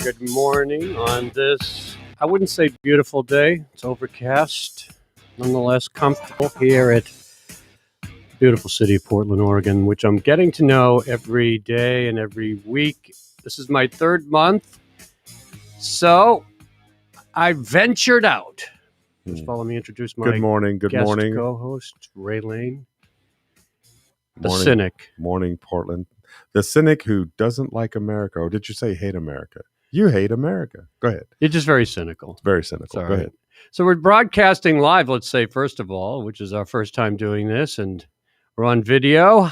Good morning on this, I wouldn't say beautiful day. It's overcast, nonetheless comfortable here at beautiful city of Portland, Oregon, which I'm getting to know every day and every week. This is my third month, so I ventured out. First of all, let me introduce my Good morning. co-host, Ray Lane, the morning, cynic. Morning, Portland. The cynic who doesn't like America. Or did you say hate America? You hate America. Go ahead. You're just very cynical. Very cynical. Go ahead. So we're broadcasting live, let's say, first of all, which is our first time doing this, and we're on video.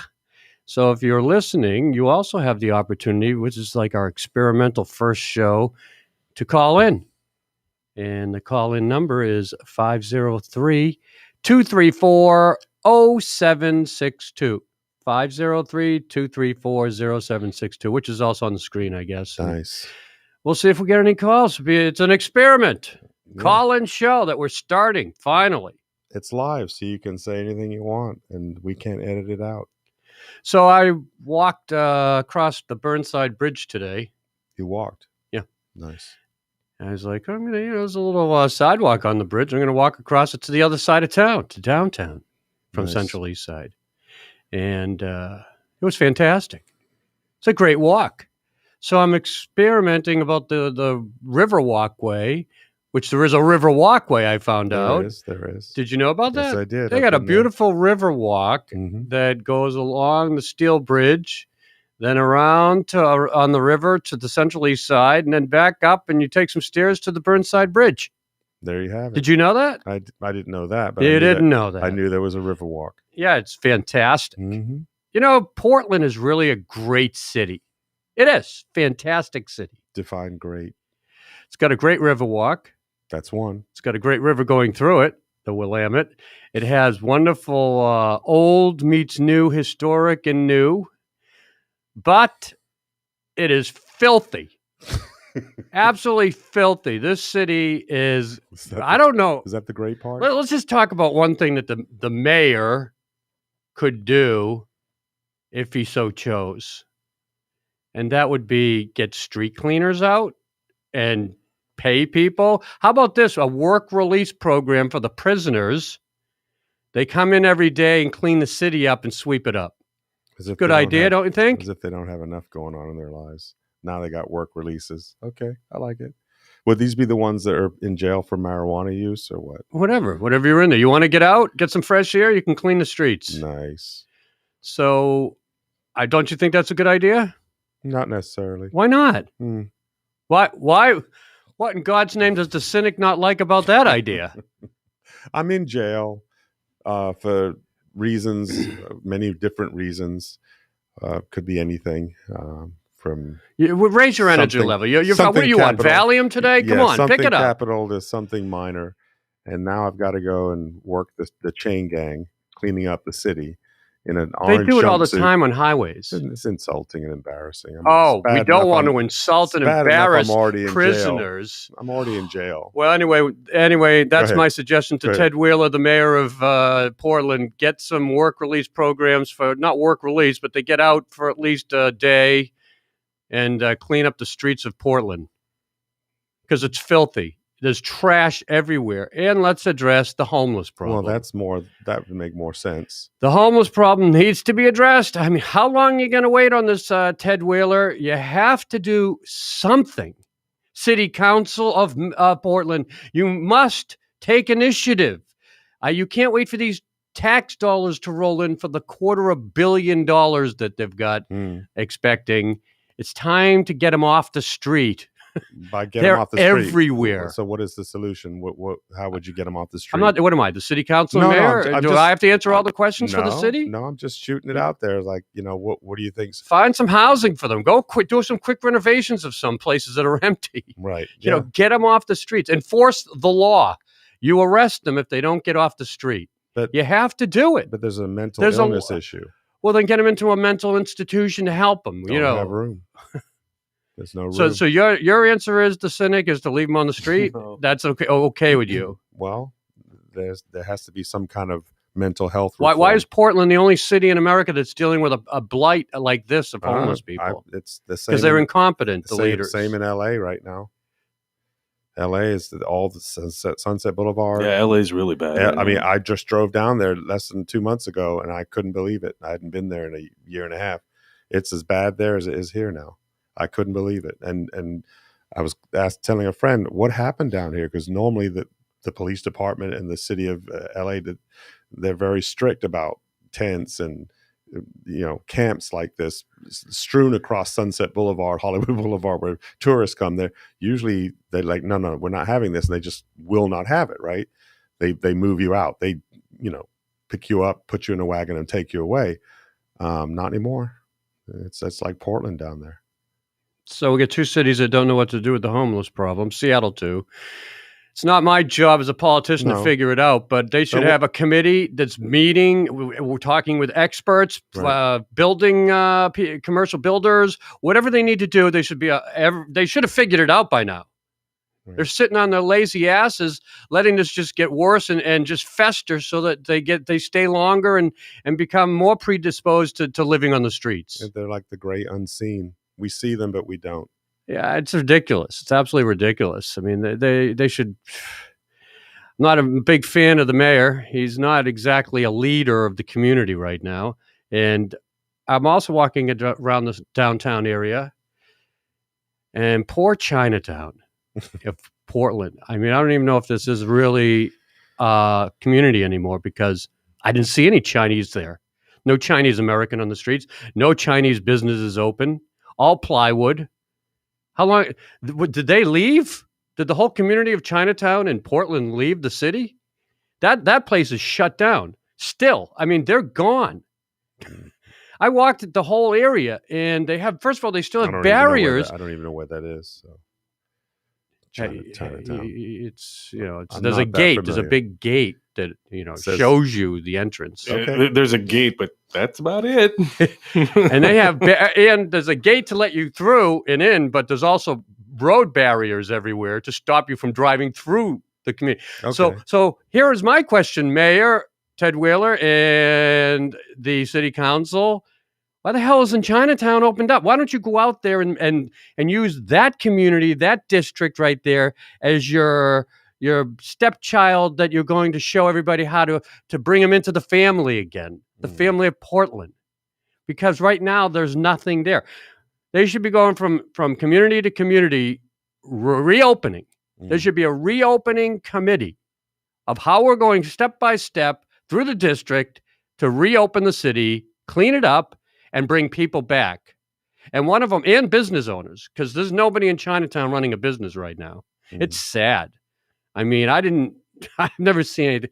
So if you're listening, you also have the opportunity, which is like our experimental first show, to call in. And the call-in number is 503-234-0762. 503-234-0762, which is also on the screen, I guess. Nice. We'll see if we get any calls. It's an experiment. Yeah. Call-in show that we're starting, finally. It's live, so you can say anything you want, and we can't edit it out. So I walked across the Burnside Bridge today. You walked? Yeah. Nice. I was like, I'm going to, there's a little sidewalk on the bridge. I'm going to walk across it to the other side of town, to downtown from Central East Side. And it was fantastic. It's a great walk. So I'm experimenting about the river walkway, which there is a river walkway, I found out. There is. Did you know about that? Yes, I did. They got a beautiful river walk that goes along the steel bridge, then around on the river to the Central East Side, and then back up, and you take some stairs to the Burnside Bridge. There you have it. Did you know that? I didn't know that. But you didn't know that. I knew there was a river walk. Yeah, it's fantastic. Mm-hmm. You know, Portland is really a great city. It is. Fantastic city. Define great. It's got a great river walk. That's one. It's got a great river going through it, the Willamette. It has wonderful old meets new, historic and new. But it is filthy. Absolutely filthy. This city is, I don't know. Is that the great part? Let's just talk about one thing that the mayor could do if he so chose. And that would be get street cleaners out and pay people. How about this? A work release program for the prisoners. They come in every day and clean the city up and sweep it up. Good idea, don't you think? As if they don't have enough going on in their lives. Now they got work releases. Okay, I like it. Would these be the ones that are in jail for marijuana use or what? Whatever you're in there. You want to get out, get some fresh air, you can clean the streets. Nice. So, don't you think that's a good idea? Not necessarily. Why not? Why? What in God's name does the cynic not like about that idea? I'm in jail for reasons, many different reasons. Could be anything from... raise your energy level. What are you on, Valium today? Come on, pick it up. Something capital to something minor. And now I've got to go and work the chain gang, cleaning up the city in an orange jumpsuit. They do it all the time on highways. It's insulting and embarrassing. We don't want to insult and embarrass prisoners. I'm already in jail. Well, anyway, that's my suggestion to Ted Wheeler, the mayor of Portland. Get some work release programs not work release, but they get out for at least a day and clean up the streets of Portland because it's filthy. There's trash everywhere. And let's address the homeless problem. Well, that would make more sense. The homeless problem needs to be addressed. I mean, how long are you going to wait on this, Ted Wheeler? You have to do something. City Council of Portland, you must take initiative. You can't wait for these tax dollars to roll in for the $250 million that they've got expecting. It's time to get them off the street. By getting them off the street. They're everywhere. So what is the solution? How would you get them off the street? What am I, the city council mayor? Do I have to answer all the questions for the city? No, I'm just shooting it out there. Like, what do you think? Find some housing for them. Go do some quick renovations of some places that are empty. Right. Get them off the streets. Enforce the law. You arrest them if they don't get off the street. But you have to do it. But there's a mental illness issue. Well, then get them into a mental institution to help them. Don't have room. There's no room. So your answer is the cynic is to leave them on the street? No. That's okay with you? Well, there has to be some kind of mental health Why reform. is Portland the only city in America that's dealing with a blight like this of homeless people? It's the same Because they're incompetent, the leaders. Same in LA right now. LA is all the Sunset Boulevard. Yeah, LA's really bad. I mean, I just drove down there less than 2 months ago, and I couldn't believe it. I hadn't been there in a year and a half. It's as bad there as it is here now. I couldn't believe it. And I was telling a friend what happened down here, because normally the police department and the city of LA, they're very strict about tents and camps like this strewn across Sunset Boulevard, Hollywood Boulevard, where tourists come there. Usually they're like, no, we're not having this. And they just will not have it. Right. They move you out. They, pick you up, put you in a wagon and take you away. Not anymore. It's like Portland down there. So we get two cities that don't know what to do with the homeless problem. Seattle too. It's not my job as a politician to figure it out, but they should have a committee that's meeting. We're talking with experts, Right. building commercial builders, whatever they need to do. They should have figured it out by now. Right. They're sitting on their lazy asses, letting this just get worse and just fester, so that they stay longer and become more predisposed to living on the streets. They're like the great unseen. We see them, but we don't. Yeah, it's ridiculous. It's absolutely ridiculous. I mean, they should. I'm not a big fan of the mayor. He's not exactly a leader of the community right now. And I'm also walking around this downtown area, and poor Chinatown of Portland. I mean, I don't even know if this is really a community anymore, because I didn't see any Chinese there. No Chinese American on the streets. No Chinese businesses open. All plywood. How long did they leave? Did the whole community of Chinatown in Portland leave the city? That place is shut down. Still, I mean, they're gone. I walked the whole area, and they have. First of all, they still have barriers. I don't even know where that is. So. Chinatown. It's there's a gate. There's a big gate that shows you the entrance. Okay. There's a gate, but that's about it. And they have and there's a gate to let you through and in, but there's also road barriers everywhere to stop you from driving through the community. Okay. So here is my question, Mayor Ted Wheeler and the City Council. Why the hell isn't Chinatown opened up? Why don't you go out there and use that community, that district right there, as your stepchild that you're going to show everybody how to bring them into the family again, the family of Portland? Because right now there's nothing there. They should be going from community to community, reopening. There should be a reopening committee of how we're going step by step through the district to reopen the city, clean it up, and bring people back. And one of them, and business owners, because there's nobody in Chinatown running a business right now. It's sad. I mean, I've never seen anything.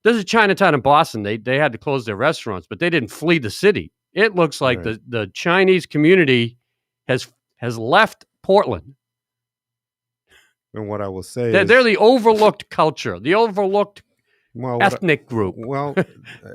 There's a Chinatown in Boston. They had to close their restaurants, but they didn't flee the city. It looks like the Chinese community has left Portland. And what I will say is they're the overlooked culture, the overlooked ethnic group. Well,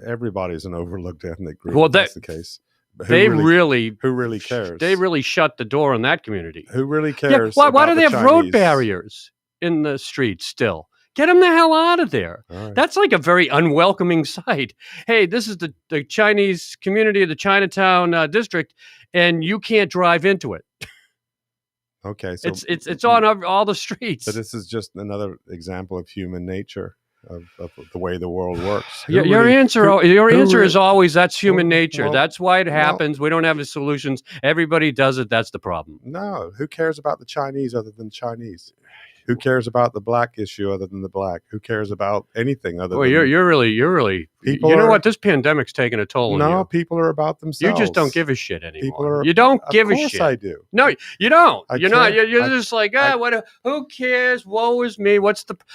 everybody's an overlooked ethnic group. Well, that's the case. Who really cares? They really shut the door on that community. Who really cares? Yeah, why do they have Chinese road barriers in the streets still? Get them the hell out of there. Right. That's like a very unwelcoming sight. Hey, this is the Chinese community of the Chinatown district, and you can't drive into it. Okay, so it's on all the streets. So this is just another example of human nature, of the way the world works. Your answer is always that's human nature. Well, that's why it happens. We don't have the solutions. Everybody does it. That's the problem. No, who cares about the Chinese other than Chinese? Who cares about the black issue other than the black? Who cares about anything other than... You're really... People you know what? This pandemic's taking a toll on you. No, people are about themselves. You just don't give a shit anymore. People are, you don't give a shit. Of course I do. No, you don't. I You're can't. not. You're just like, who cares? Woe is me.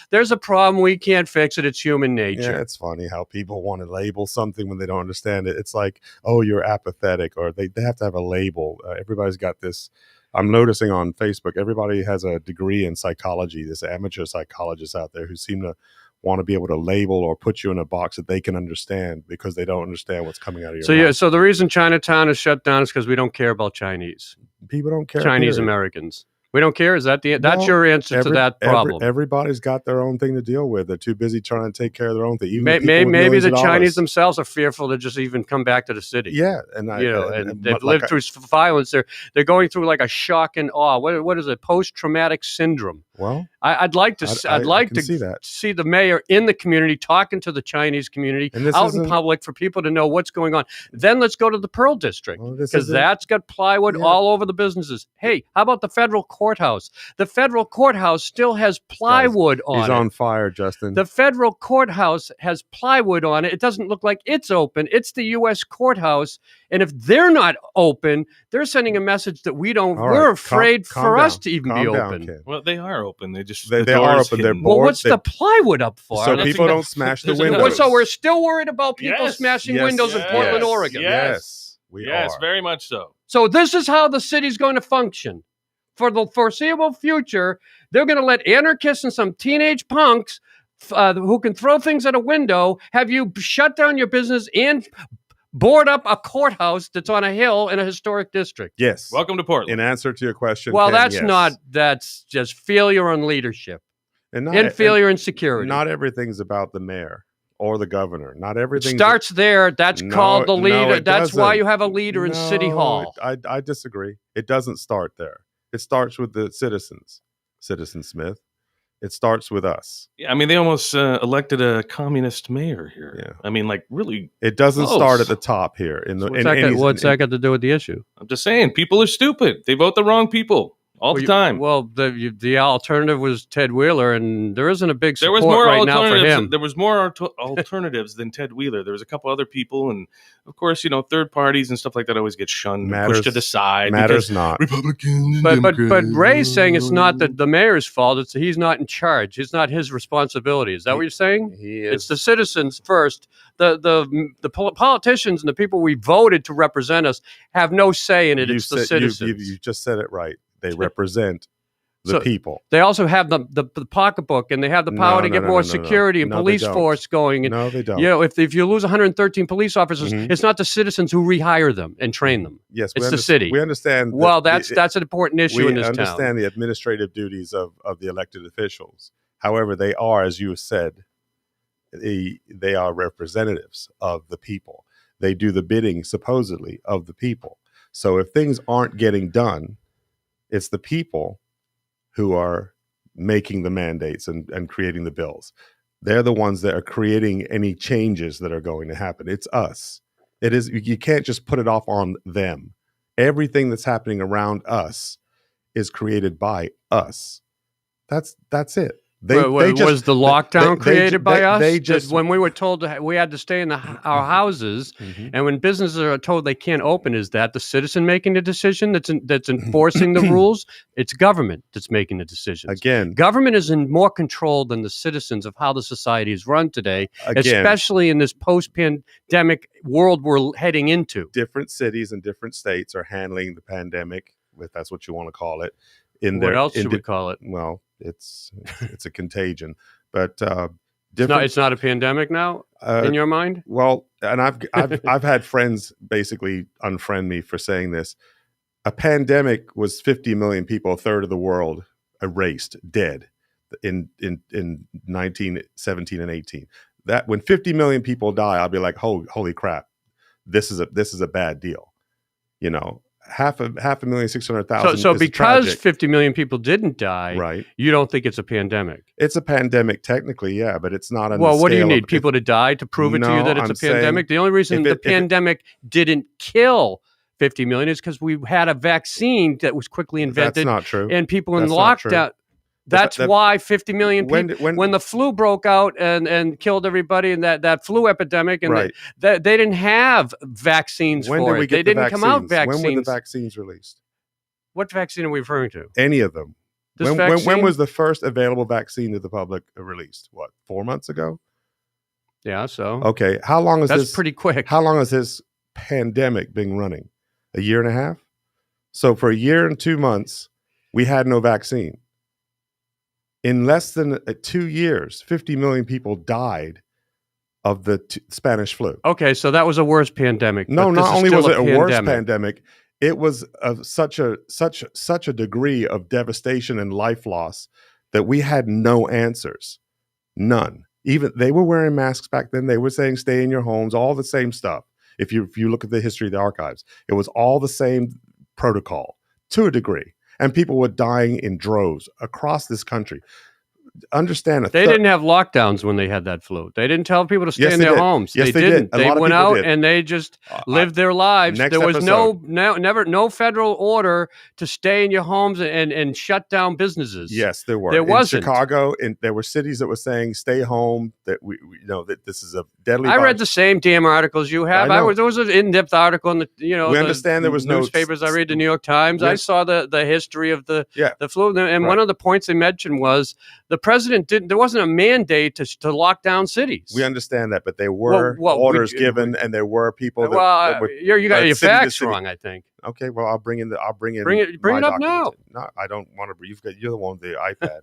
There's a problem. We can't fix it. It's human nature. Yeah, it's funny how people want to label something when they don't understand it. It's like, oh, you're apathetic, or they have to have a label. Everybody's got this... I'm noticing on Facebook, everybody has a degree in psychology. There's amateur psychologists out there who seem to want to be able to label or put you in a box that they can understand because they don't understand what's coming out of your mouth. So the reason Chinatown is shut down is because we don't care about Chinese. People don't care. Chinese Americans. We don't care. Is that that's No, your answer to that problem? Everybody's got their own thing to deal with. They're too busy trying to take care of their own thing. Even Maybe the Chinese themselves are fearful to just even come back to the city. Yeah, and they've lived through violence. They're going through like a shock and awe. What is it? Post-traumatic syndrome. Well, I'd like to see the mayor in the community talking to the Chinese community out in public for people to know what's going on. Then let's go to the Pearl District because that's got plywood all over the businesses. Hey, how about the federal courthouse? The federal courthouse still has plywood on it. He's on fire, Justin. The federal courthouse has plywood on it. It doesn't look like it's open. It's the U.S. courthouse. And if they're not open, they're sending a message that we're afraid for us to even be open. Well, they are open. They are open. They're bored. Well, what's the plywood up for? So people don't smash the windows. So we're still worried about people smashing windows in Portland, Oregon. Yes, we are. Very much so. So this is how the city's going to function. For the foreseeable future, they're going to let anarchists and some teenage punks who can throw things at a window have you shut down your business and board up a courthouse that's on a hill in a historic district. Yes. Welcome to Portland. In answer to your question, well, Ken, that's just failure on leadership and failure in security. Not everything's about the mayor or the governor. Not everything starts there. That's called the leader. That's doesn't. Why you have a leader in City Hall. I disagree. It doesn't start there. It starts with the citizens, Citizen Smith. It starts with us. Yeah, I mean, they almost elected a communist mayor here. Yeah. I mean, like, really. It doesn't start at the top here. What's that got to do with the issue? I'm just saying, people are stupid. They vote the wrong people all the time. The alternative was Ted Wheeler, and there isn't a big support now for him. There was more alternatives than Ted Wheeler. There was a couple other people, and of course, third parties and stuff like that always get shunned, pushed to the side. Matters not. Republicans. But Ray's saying it's not the mayor's fault. It's he's not in charge. It's not his responsibility. Is that what you're saying? He is. It's the citizens first. The politicians and the people we voted to represent us have no say in it. It's the citizens. You just said it right. They represent the people. They also have the pocketbook, and they have the power to get more security and police force going. And, no, they don't. If you lose 113 police officers, it's not the citizens who rehire them and train them. Yes, it's the city. We understand. Well, that's an important issue in this town. We understand the administrative duties of the elected officials. However, they are, as you said, they are representatives of the people. They do the bidding, supposedly, of the people. So if things aren't getting done, it's the people who are making the mandates and creating the bills. They're the ones that are creating any changes that are going to happen. It's us. It is. You can't just put it off on them. Everything that's happening around us is created by us. That's it. Was the lockdown created by us? When we were told we had to stay in our houses, and when businesses are told they can't open, is that the citizen making the decision that's enforcing the rules? It's government that's making the decisions. Again, government is in more control than the citizens of how the society is run today, especially in this post-pandemic world we're heading into. Different cities and different states are handling the pandemic, if that's what you want to call it. What else should we call it? Well, it's a contagion, but it's not a pandemic now in your mind. Well, and I've had friends basically unfriend me for saying this. A pandemic was 50 million people, a third of the world erased, dead in 1917 and 18. That when 50 million people die, I'll be like, holy crap, this is a bad deal, half a million, 600,000. So because tragic. 50 million people didn't die, right? You don't think it's a pandemic? It's a pandemic technically, yeah, but it's not. Well, what do you need? People to die to prove it to you that it's a pandemic? The only reason the pandemic didn't kill 50 million is because we had a vaccine that was quickly invented. That's not true. And people in lockdown. That's why 50 million people, when the flu broke out and killed everybody, and that flu epidemic, and they didn't have vaccines for it. They didn't come out vaccines. When were the vaccines released? What vaccine are we referring to? Any of them. When was the first available vaccine to the public released? 4 months ago? Yeah, so. Okay, how long is this? That's pretty quick. How long has this pandemic been running? A year and a half? So for a year and 2 months, we had no vaccine. In less than 2 years, 50 million people died of the Spanish flu. Okay, so that was a worse pandemic. No, not only was it a worse pandemic, It was of such a degree of devastation and life loss that we had no answers. None. Even they were wearing masks back then. They were saying stay in your homes, all the same stuff. If you look at the history of the archives, it was all the same protocol to a degree. And people were dying in droves across this country. Understand they didn't have lockdowns when they had that flu. They didn't tell people to stay in their homes. Yes, they didn't. A they lot of went people out did. and they just lived their lives. Next There was episode. no federal order to stay in your homes and shut down businesses. Yes, there were. There in wasn't. Chicago, there were cities that were saying stay home. That we that this is a deadly. I read the same damn articles you have. I know. There was an in-depth article in the We understand there was no newspapers. I read the New York Times. Yes. I saw the history of the flu, and Right. one of the points they mentioned was the president didn't. There wasn't a mandate to lock down cities. We understand that, but there were orders given, and there were people. That were, you got your city to facts city. wrong. I think. Okay, well, I'll bring it Bring it up now. No, I don't want to. You're the one with the iPad.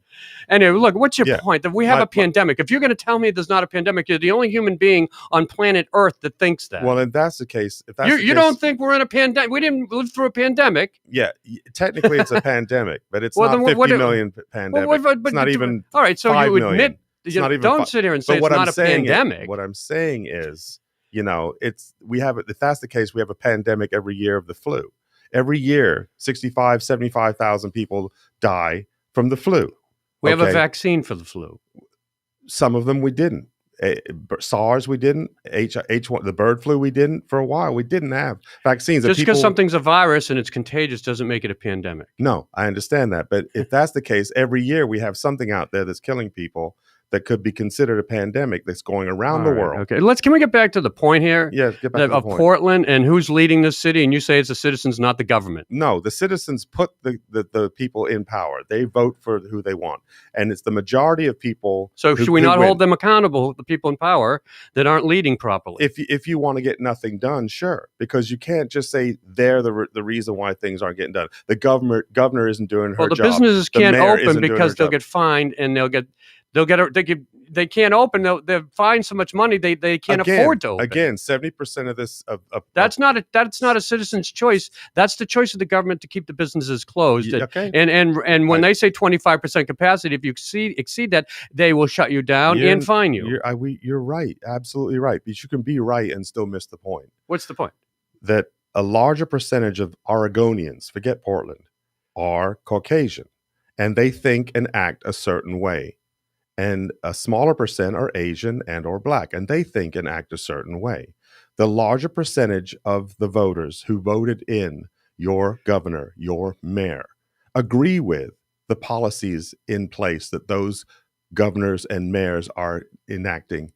Anyway, look, what's your point? That we have My- a pandemic. If you're going to tell me there's not a pandemic, you're the only human being on planet Earth that thinks that. Well, if that's the case, you don't think we're in a pandemic? We didn't live through a pandemic. Yeah, technically it's a pandemic, but it's Well, not then 50 million pandemic. But it's not even. All right, so 5 you million. admit. It's not even don't sit here and say it's not a pandemic. What I'm saying is, if that's the case, we have a pandemic every year of the flu. Every year, 65, 75,000 people die from the flu. We have a vaccine for the flu. Some of them we didn't. SARS we didn't. H1, the bird flu we didn't. For a while we didn't have vaccines. Just because something's a virus and it's contagious doesn't make it a pandemic. No, I understand that. But if that's the case, every year we have something out there that's killing people that could be considered a pandemic that's going around the world. Okay, can we get back to the point here? Yeah, get back to the point. Portland and who's leading this city, and you say it's the citizens, not the government. No, the citizens put the people in power. They vote for who they want, and it's the majority of people. So should we not hold them accountable, the people in power that aren't leading properly? If you want to get nothing done, sure, because you can't just say they're the reason why things aren't getting done. The governor isn't doing her job. Well, the businesses can't open because they'll get fined and they can't open. They'll find so much money they can't afford to open. Again, 70% of this that's not a citizen's choice. That's the choice of the government to keep the businesses closed. Okay. And when they say 25% capacity, if you exceed that, they will shut you down and fine you. You're right, absolutely right. But you can be right and still miss the point. What's the point? That a larger percentage of Oregonians, forget Portland, are Caucasian, and they think and act a certain way. And a smaller percent are Asian and or Black, and they think and act a certain way. The larger percentage of the voters who voted in your governor, your mayor, agree with the policies in place that those governors and mayors are enacting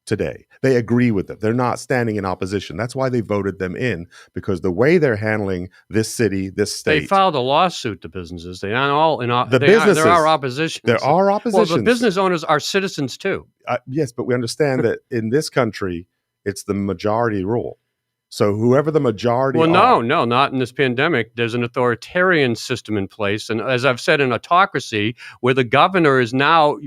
today. They agree with them. They're not standing in opposition. That's why they voted them in, because the way they're handling this city, this state. They filed a lawsuit to businesses. They aren't all in businesses. There are oppositions. There are oppositions. Well, the business owners are citizens too. Yes, but we understand that in this country, it's the majority rule. So whoever the majority no, not in this pandemic. There's an authoritarian system in place. And as I've said, an autocracy where the governor is now...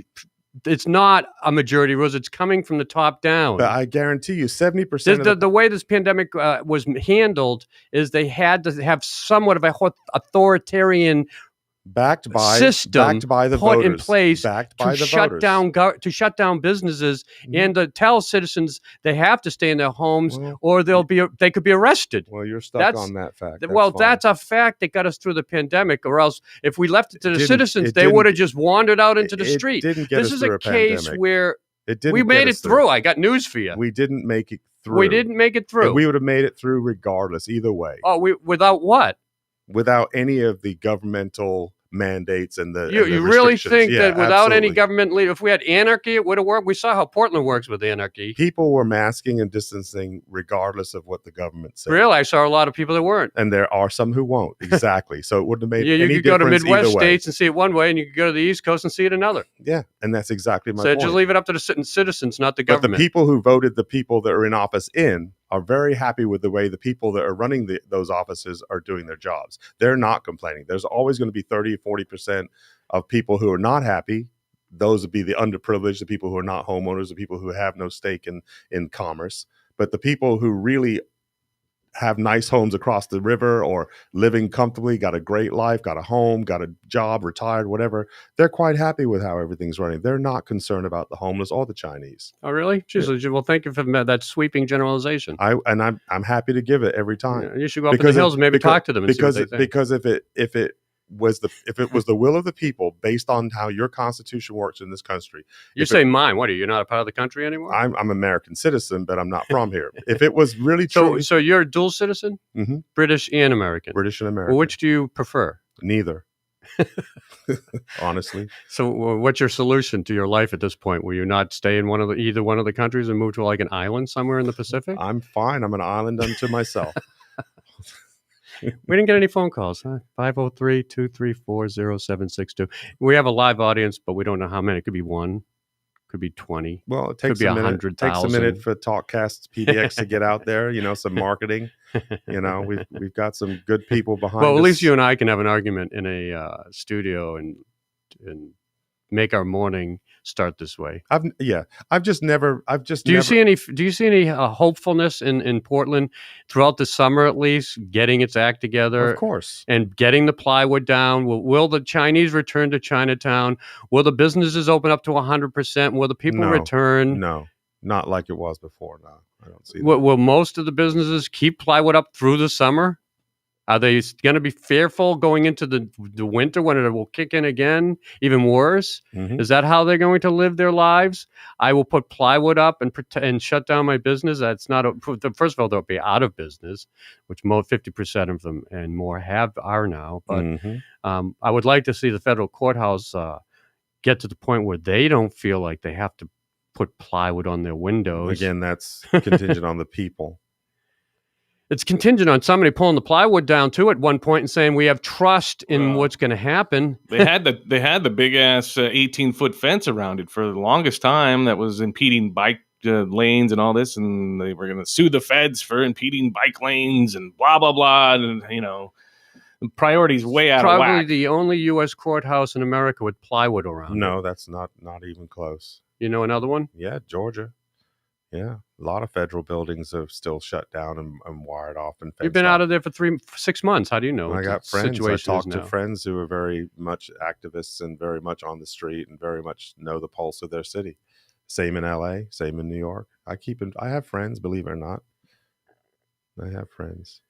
It's not a majority rules. It's coming from the top down. But I guarantee you 70%. The way this pandemic was handled is they had to have somewhat of an authoritarian system by the put voters, in place to shut down businesses and to tell citizens they have to stay in their homes or they could be arrested. Well, you're stuck on that fact. That's a fact that got us through the pandemic, or else if we left it to the citizens, they would have just wandered out into the street. This is a case where we made it through. I got news for you. We didn't make it through. We didn't make it through. And we would have made it through regardless, either way. Oh, without what? Without any of the governmental mandates and the you really think that without any absolutely. government lead, if we had anarchy, it would have worked? We saw how Portland works with anarchy. People were masking and distancing regardless of what the government said. Really, I saw a lot of people that weren't, and there are some who won't. Exactly. So it wouldn't have made you any could go to difference Midwest either way. states and see it one way, and you could go to the East Coast and see it another. Yeah, and that's exactly my so point. Just leave it up to the citizens, not the But government. the people who voted the people that are in office are very happy with the way the people that are running those offices are doing their jobs. They're not complaining. There's always going to be 30 or 40% of people who are not happy. Those would be the underprivileged, the people who are not homeowners, the people who have no stake in commerce. But the people who really have nice homes across the river or living comfortably, got a great life, got a home, got a job, retired, whatever. They're quite happy with how everything's running. They're not concerned about the homeless or the Chinese. Oh, really? Jeez, well, thank you for that sweeping generalization. I'm happy to give it every time. Yeah, you should go up in the hills and maybe talk to them and see what they think. Because if it was the will of the people based on how your constitution works in this country. You say mine. What are you? You're not a part of the country anymore? I'm an American citizen, but I'm not from here. If it was really true. So you're a dual citizen? Mm-hmm. British and American? British and American. Well, which do you prefer? Neither. Honestly. So what's your solution to your life at this point? Will you not stay in either one of the countries and move to like an island somewhere in the Pacific? I'm fine. I'm an island unto myself. We didn't get any phone calls, huh? 503-234-0762. We have a live audience, but we don't know how many. It could be 1, could be 20. Well, it takes could be a minute. 100,000. Takes a minute for TalkCast's PDX to get out there. Some marketing. We've got some good people behind. Well, us. at least you and I can have an argument in a studio and make our morning start this way. Do you see any hopefulness in Portland throughout the summer, at least getting its act together? Of course. And getting the plywood down. Will the Chinese return to Chinatown? Will the businesses open up to 100%? Will the people return? No, not like it was before. No, I don't see that. Will most of the businesses keep plywood up through the summer? Are they going to be fearful going into the winter when it will kick in again, even worse? Mm-hmm. Is that how they're going to live their lives? I will put plywood up and shut down my business. That's not first of all, they'll be out of business, which 50% of them and more are now. But I would like to see the federal courthouse get to the point where they don't feel like they have to put plywood on their windows. Again, that's contingent on the people. It's contingent on somebody pulling the plywood down too at one point and saying we have trust in what's going to happen. They had the big ass 18-foot fence around it for the longest time that was impeding bike lanes and all this, and they were going to sue the feds for impeding bike lanes and blah blah blah. And the priorities way out of whack. Probably the only U.S. courthouse in America with plywood around. No, that's not even close. You know another one? Yeah, Georgia. Yeah, a lot of federal buildings are still shut down and wired off. And you've been out of there for 6 months. How do you know? I got friends. I talked to friends who are very much activists and very much on the street and very much know the pulse of their city. Same in L.A., same in New York. I have friends, believe it or not. I have friends.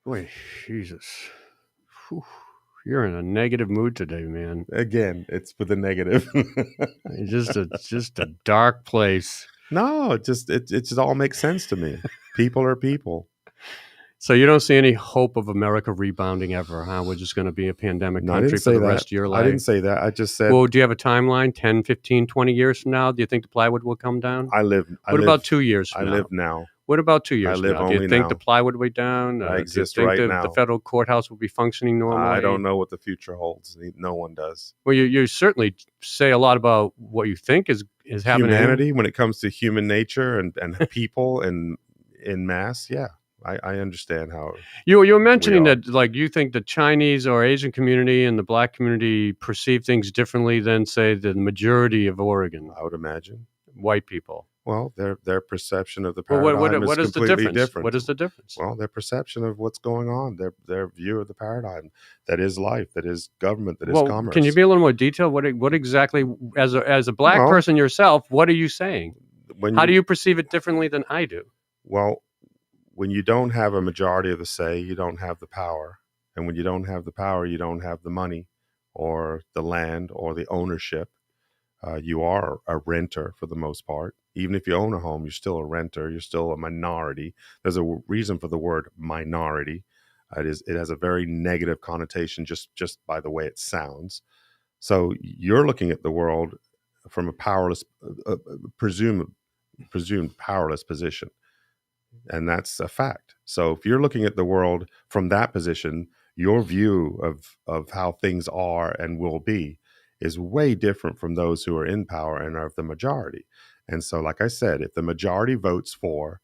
Boy, Jesus. Whew. You're in a negative mood today, man. Again, it's for the negative. It's just a dark place. No, it just all makes sense to me. People are people. So you don't see any hope of America rebounding ever, huh? We're just going to be a pandemic country for the rest of your life. I didn't say that. I just said... Well, do you have a timeline? 10, 15, 20 years from now? Do you think the plywood will come down? What about 2 years from now? I live now. What about 2 years from now? Do you think the plywood will be down? I exist do you think right now. The federal courthouse will be functioning normally? I don't know what the future holds. No one does. Well, you certainly say a lot about what you think is happening. Humanity, when it comes to human nature and people and in mass, yeah. I understand how you were mentioning that, like, you think the Chinese or Asian community and the Black community perceive things differently than, say, the majority of Oregon. I would imagine white people. Well, their perception of the paradigm what is completely different. What is the difference? Well, their perception of what's going on, their view of the paradigm that is life, that is government, that is commerce. Can you be a little more detailed? What exactly, as a Black person yourself, what are you saying? How do you perceive it differently than I do? Well, when you don't have a majority of the say, you don't have the power. And when you don't have the power, you don't have the money or the land or the ownership. You are a renter for the most part. Even if you own a home, you're still a renter. You're still a minority. There's a reason for the word minority. It has a very negative connotation just by the way it sounds. So you're looking at the world from a powerless, presumed powerless position. And that's a fact. So if you're looking at the world from that position, your view of how things are and will be is way different from those who are in power and are of the majority. And so, like I said, if the majority votes for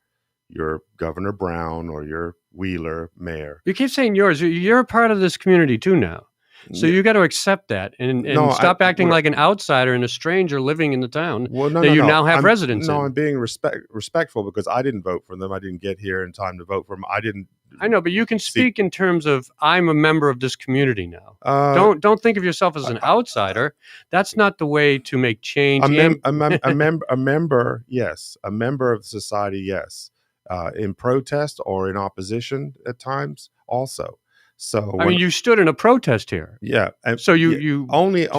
your Governor Brown or your Wheeler mayor. You keep saying yours. You're a part of this community too now. So Yeah. you got to accept that and No, stop acting what- like an outsider and a stranger living in the town Well, no, that no, you no. now have I'm, residence no, in. I'm being respectful because I didn't vote for them. I didn't get here in time to vote for them. I didn't. I know, but you can see- speak in terms of I'm a member of this community now. Uh, Don't think of yourself as an outsider. That's not the way to make change. a member, yes, a member of society, yes, in protest or in opposition at times, also. So I mean, you stood in a protest here. yeah, and So yeah, you only as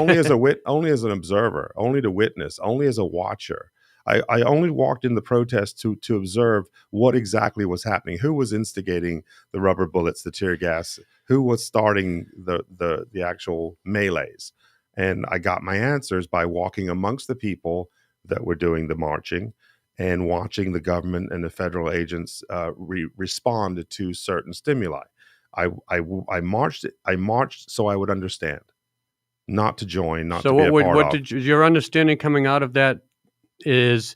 only as an observer, only to witness, only as a watcher. I only walked in the protest to observe what exactly was happening, who was instigating the rubber bullets, the tear gas, who was starting the actual melees. And I got my answers by walking amongst the people that were doing the marching and watching the government and the federal agents respond to certain stimuli. I marched so I would understand, not to join, not so to be what a part what of. did your understanding coming out of that is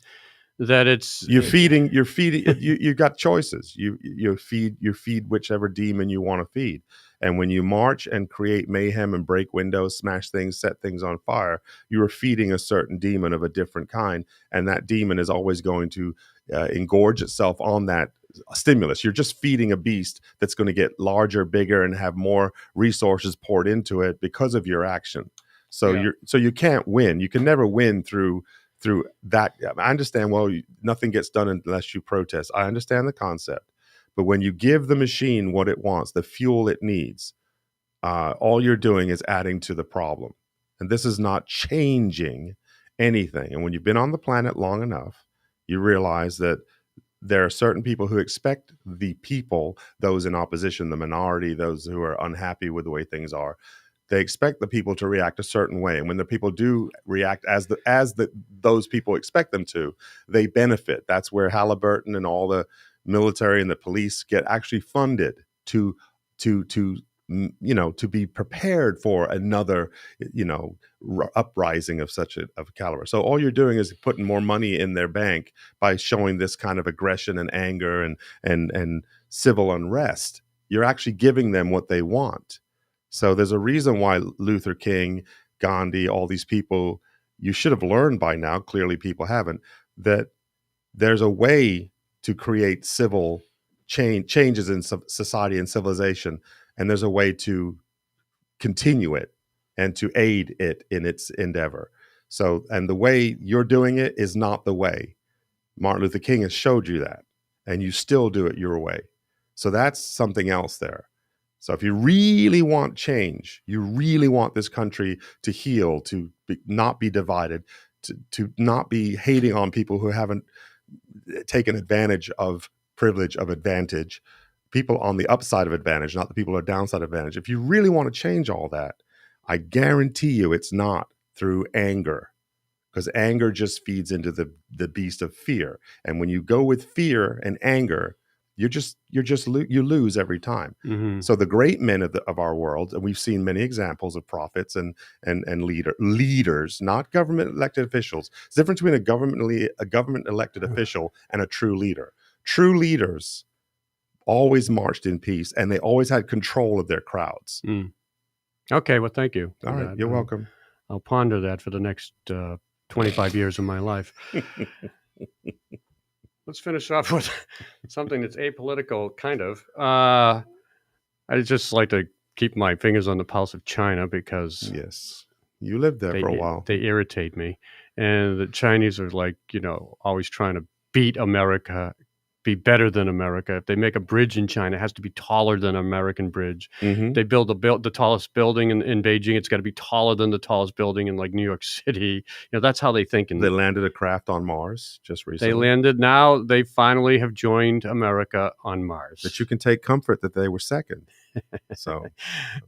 that it's You're feeding. You got choices. You feed whichever demon you want to feed. And when you march and create mayhem and break windows, smash things, set things on fire, you are feeding a certain demon of a different kind, and that demon is always going to engorge itself on that stimulus. You're just feeding a beast that's going to get larger, bigger, and have more resources poured into it because of your action. So Yeah. you can't win. You can never win through that. I understand, well, nothing gets done unless you protest. I understand the concept. But when you give the machine what it wants, the fuel it needs, all you're doing is adding to the problem. And this is not changing anything. And when you've been on the planet long enough, you realize that there are certain people who expect the people, those in opposition, the minority, those who are unhappy with the way things are, they expect the people to react a certain way. And when the people do react as those people expect them to, they benefit. That's where Halliburton and all the military and the police get actually funded to be prepared for another, uprising of such a caliber. So all you're doing is putting more money in their bank by showing this kind of aggression and anger and civil unrest. You're actually giving them what they want. So there's a reason why Luther King, Gandhi, all these people, you should have learned by now, clearly people haven't, that there's a way to create civil changes in society and civilization, and there's a way to continue it and to aid it in its endeavor. So, and the way you're doing it is not the way. Martin Luther King has showed you that, and you still do it your way. So that's something else there. So if you really want change, you really want this country to heal, to not be divided, to not be hating on people who haven't taken advantage of privilege, of advantage, people on the upside of advantage, not the people who are downside of advantage. If you really want to change all that, I guarantee you it's not through anger, because anger just feeds into the beast of fear. And when you go with fear and anger, you lose every time. Mhm. So the great men of our world, and we've seen many examples of prophets and leaders, not government elected officials. It's the difference between a government elected official and a true leader. True leaders always marched in peace, and they always had control of their crowds. Okay, well, thank you. All right, you're welcome. I'll ponder that for the next 25 years of my life. Let's finish off with something that's apolitical, kind of. I just like to keep my fingers on the pulse of China because Yes, you lived there for a while. they irritate me. And the Chinese are like, always trying to beat America, be better than America. If they make a bridge in China, it has to be taller than an American bridge. Mhm. They build the tallest building in Beijing. It's got to be taller than the tallest building in like New York City. That's how they think. They landed a craft on Mars just recently. They landed. Now they finally have joined America on Mars. But you can take comfort that they were second. So,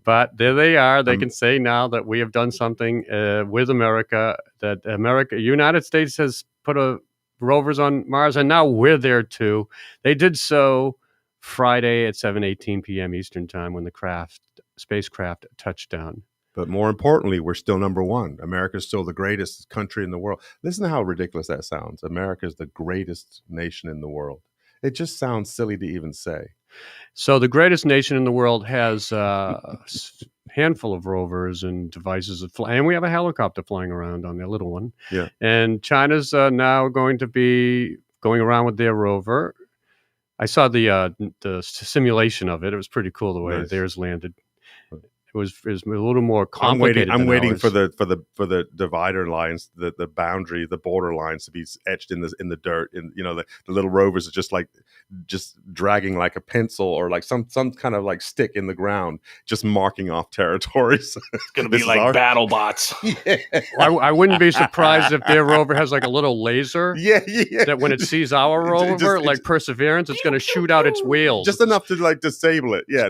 but there they are. They can say now that we have done something with America, that United States has put rovers on Mars, and now we're there too. They did so Friday at 7:18 p.m. Eastern time when the spacecraft touched down. but more importantly, we're still number one. America's still the greatest country in the world. Listen to how ridiculous that sounds. America is the greatest nation in the world. It just sounds silly to even say. So the greatest nation in the world has handful of rovers and devices and we have a helicopter flying around on their little one. Yeah. And China's now going to be going around with their rover. I saw the simulation of it. It was pretty cool the way Nice. theirs landed. It was a little more complicated. I'm waiting ours. for the divider lines, the boundary, the border lines to be etched in the dirt. And the little rovers are just dragging like a pencil or like some kind of like stick in the ground, just marking off territories. It's going to be like battle bots. Yeah. I wouldn't be surprised if their rover has like a little laser. Yeah. That when it sees our rover, like Perseverance, it's going to shoot out its wheels. Just enough to like disable it. Yeah.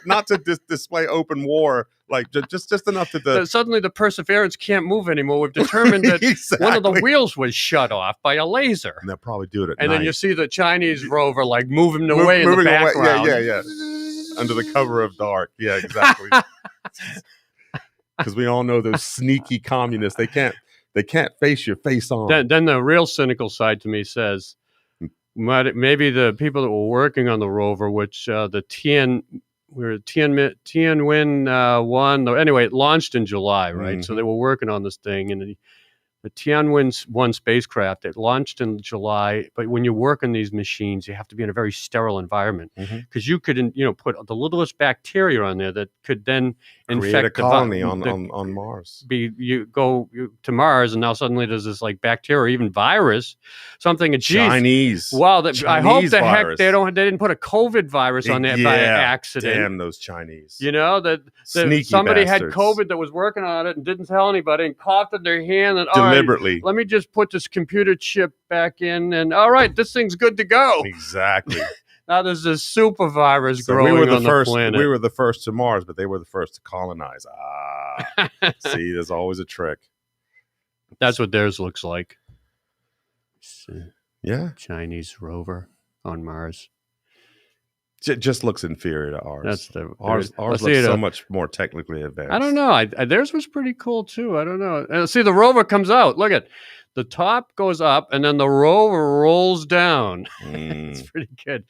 Not to display open war. Like just enough to suddenly the Perseverance can't move anymore. We've determined that exactly. one of the wheels was shut off by a laser. And they'll probably do it at and night. then you see the Chinese rover like moving away in the background. Yeah. Under the cover of dark. Yeah, exactly. Because we all know those sneaky communists. They can't face your face on. Then the real cynical side to me says maybe the people that were working on the rover, which the Tianwen 1. Anyway, it launched in July, right? Mm-hmm. So they were working on this thing, and the Tianwen 1 spacecraft, it launched in July. But when you work on these machines, you have to be in a very sterile environment because you could, put the littlest bacteria on there that could then create infect a colony on Mars. You go to Mars, and now suddenly there's this like bacteria, even virus, something. Geez, Chinese. Wow, I hope the virus. heck they didn't put a COVID virus on there by accident. Damn those Chinese. That Sneaky somebody bastards. had COVID that was working on it and didn't tell anybody and coughed in their hand and deliberately. Let me just put this computer chip back in, and all right, this thing's good to go. Exactly. Now there's this super virus So growing we were the on first. the planet. We were the first to Mars, but they were the first to colonize. See, there's always a trick. That's what theirs looks like. Yeah, Chinese rover on Mars. it just looks inferior to ours. Ours looks so much more technically advanced. I don't know. Theirs was pretty cool too. I don't know. And see, the rover comes out. Look at the top goes up, and then the rover rolls down. It's pretty good.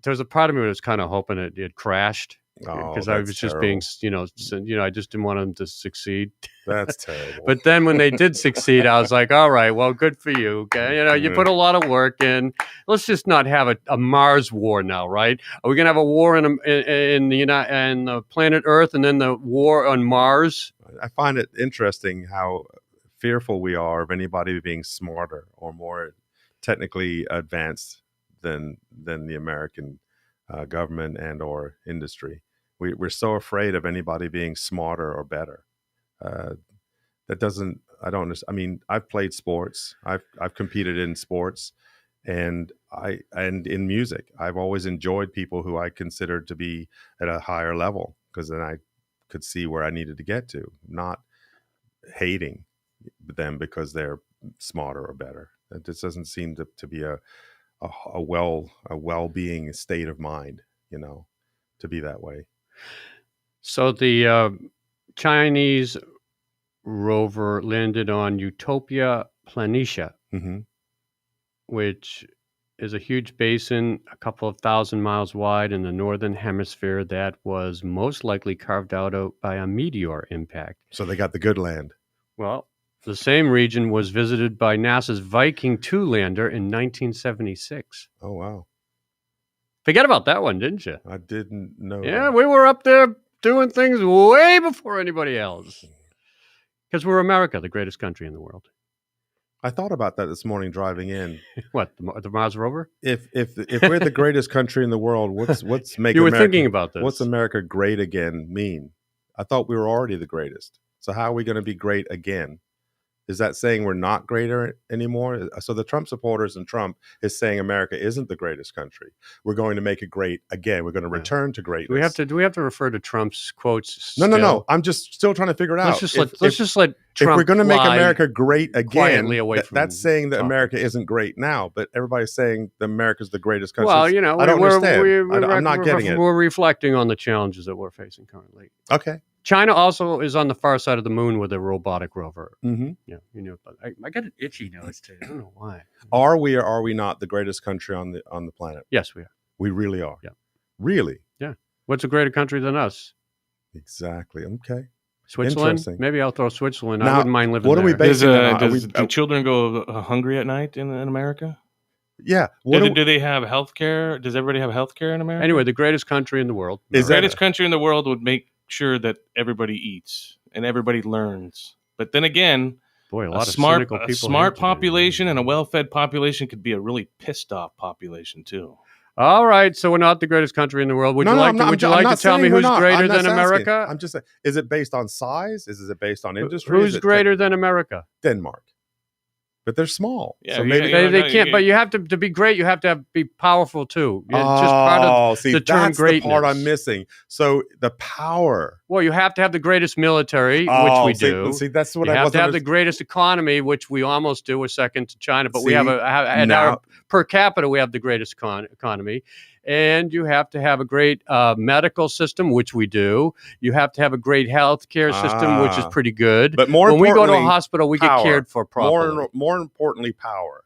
There's a part of me that was kind of hoping it had crashed because I was just being, I just didn't want them to succeed. That's terrible. But then when they did succeed, I was like, all right, well, good for you. Okay? You put a lot of work in. Let's just not have a Mars war now, right? Are we going to have a war in the planet Earth and then the war on Mars? I find it interesting how fearful we are of anybody being smarter or more technically advanced than the American government and or industry. We're so afraid of anybody being smarter or better. That doesn't. I don't understand. I mean, I've played sports. I've competed in sports, and in music. I've always enjoyed people who I considered to be at a higher level because then I could see where I needed to get to, not hating them because they're smarter or better. It just doesn't seem to be a well-being state of mind, to be that way. So the Chinese rover landed on Utopia Planitia, which is a huge basin, a couple of 1,000 miles wide in the northern hemisphere that was most likely carved out by a meteor impact. So they got the good land. Well, the same region was visited by NASA's Viking 2 lander in 1976. Oh, wow. Forget about that one, didn't you? I didn't know. Yeah, we were up there doing things way before anybody else. Because we're America, the greatest country in the world. I thought about that this morning driving in. What, the Mars rover? If we're the greatest country in the world, what's making you were America, thinking about this? What's America great again mean? I thought we were already the greatest. So how are we going to be great again? Is that saying we're not greater anymore? So the Trump supporters and Trump is saying America isn't the greatest country. We're going to make it great again. We're going to return to greatness. Do we have to refer to Trump's quotes? No. I'm just still trying to figure it out. Let's just let Trump. If we're going to make America great again, that's saying that talking. America isn't great now. But everybody's saying that America's the greatest country. Well, I don't understand. I'm not getting it. We're reflecting on the challenges that we're facing currently. Okay. China also is on the far side of the moon with a robotic rover. Mm-hmm. Yeah, I got an itchy nose today. I don't know why. Are we or are we not the greatest country on the planet? Yes, we are. We really are. Yeah. Really? Yeah. What's a greater country than us? Exactly. Okay. Switzerland? Interesting. Maybe I'll throw Switzerland. I Now, wouldn't mind living what are there. we basing it on? Do children go hungry at night in America? Yeah. Do they have health care? Does everybody have health care in America? Anyway, the greatest country in the world. Is The that greatest country in the world would make sure that everybody eats and everybody learns. But then again, Boy, a lot a of cynical people. smart hate today. population and a well-fed population could be a really pissed off population too. All right, so we're not the greatest country in the world. Would you like to tell me who's greater than America? I'm just saying, is it based on size? Is it based on industry? Who's greater than America? Denmark. But they're small. Yeah, so you- maybe They can't. But you have to be great. You have to be powerful too. It's just part of see, the term that's the part greatness. I'm missing. So the power. Well, you have to have the greatest military, Oh, which we do. See, that's what You I have wasn't to have the under- greatest economy, which we almost do. We're second to China, but we See, have at now- our per capita, we have the greatest economy. And you have to have a great medical system, which we do. You have to have a great healthcare system, which is Ah. pretty good. But more when we go to a importantly, hospital, we power. get cared for properly. more importantly, power.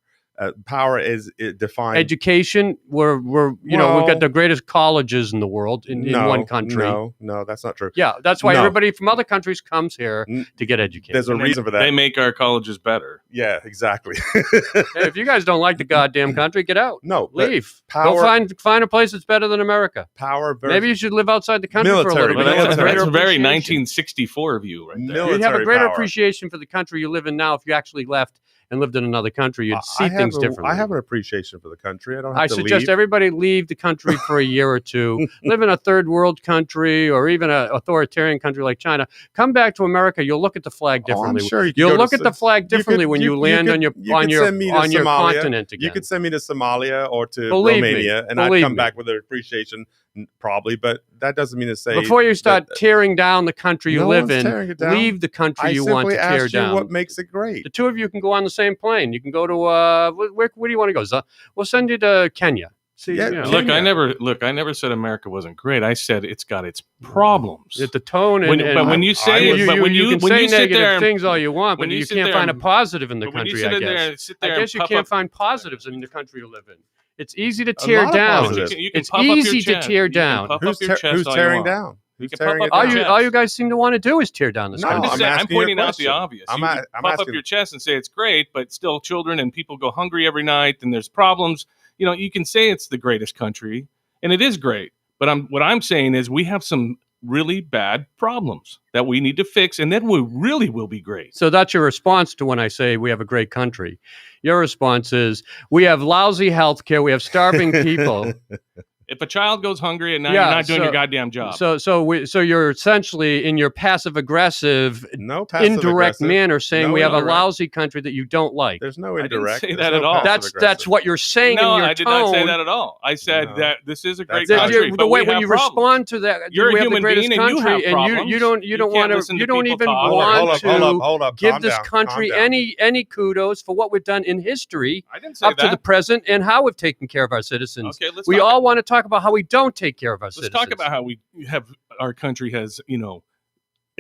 Power is defined. Education, we've Well- got the greatest colleges in the world in one country. No, that's not true. Yeah, that's why No. everybody from other countries comes here N- to get educated. There's a reason for that. They make our colleges better. Yeah, exactly. Hey, if you guys don't like the goddamn country, get out. No, but Leave. power- Go find a place that's better than America. power. Maybe you should live outside the country for a Military, little Well, bit. military. that's Greater a very appreciation. 1964 view right there. Military You'd have a greater power. appreciation for the country you live in now if you actually left and lived in another country. You'd see I things have differently. I have an appreciation for the country. I don't have I to suggest leave. everybody leave the country for a year or two, live in a third world country or even an authoritarian country like China. Come back to America. You'll look at the flag Oh, I'm differently. sure you could You'll go to look at the flag differently when you land on your send me to on your Somalia. continent again. You could send me to Somalia or to Believe me. Romania, and I'd Believe come me. back with an appreciation, probably. But that doesn't mean to say Before you start that- tearing down the country you No live one's in, tearing it down. leave the country I you simply want to tear asked you down. what makes it great. The two of you can go on the same plane. You can go to where do you want to go? We'll send you to Kenya. See, Yeah, you know, Look, Kenya. I never said America wasn't great. I said it's got its problems. at the tone and, But when you say, you, but you, when you can when say you sit negative there, things all you want, when but you you sit can't there find a and- positive in the but when you country. sit I in there, guess. sit there I and guess you puff can't up- find positives in the country you live in. It's easy to A tear lot of down. positives. You can It's puff up your easy to chest. tear You can down. puff up your chest Who's all you tearing want. down? You Who's can tearing puff it up All your down? you chest. all you guys seem to want to do is tear down this No, I'm country. just I'm saying, I'm asking you a pointing out the question. obvious. I'm You a- can I'm puff up asking- your chest and say it's great, but still children and people go hungry every night and there's problems. You know, you can say it's the greatest country and it is great. But what I'm saying is we have some really bad problems that we need to fix, and then we really will be great. So that's your response to when I say we have a great country. Your response is we have lousy health care, we have starving people. If a child goes hungry and now Yeah, you're not doing so- your goddamn job. So you're essentially in your passive aggressive, No passive indirect aggressive. manner saying No we have a indirect. lousy country that you don't like. There's no I didn't indirect. say There's that no at all. passive That's aggressive. what you're saying no, in your I did tone. not say that at all. I said No. that this is a great That's- country, The but way we when have you problems. respond to that, You're a we have the human greatest being and you country, have and problems. you don't You want can't to listen to you don't people even talk. want Hold up. give Calm this down, country calm down. any kudos for what we've done in history I didn't say up that. to the present and how we've taken care of our citizens. Okay, let's We talk all want to talk about how we don't take care of our Let's citizens. talk about how we have our country has,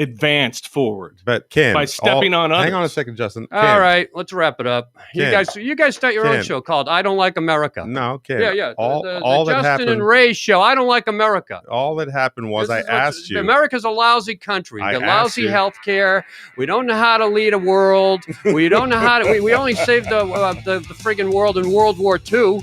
advanced forward. But Ken, by stepping on Hang on a others. second, Justin. All Ken, right, let's wrap it up. Ken. You guys start your own Ken. show called "I Don't Like America." No, Ken. Yeah. All the that Justin happened. and Ray show. I don't like America. All that happened was This I is what- asked you. America's a lousy country. I We got asked lousy you. health care. We don't know how to lead a world. We don't know how to. We only saved the friggin' world in World War II.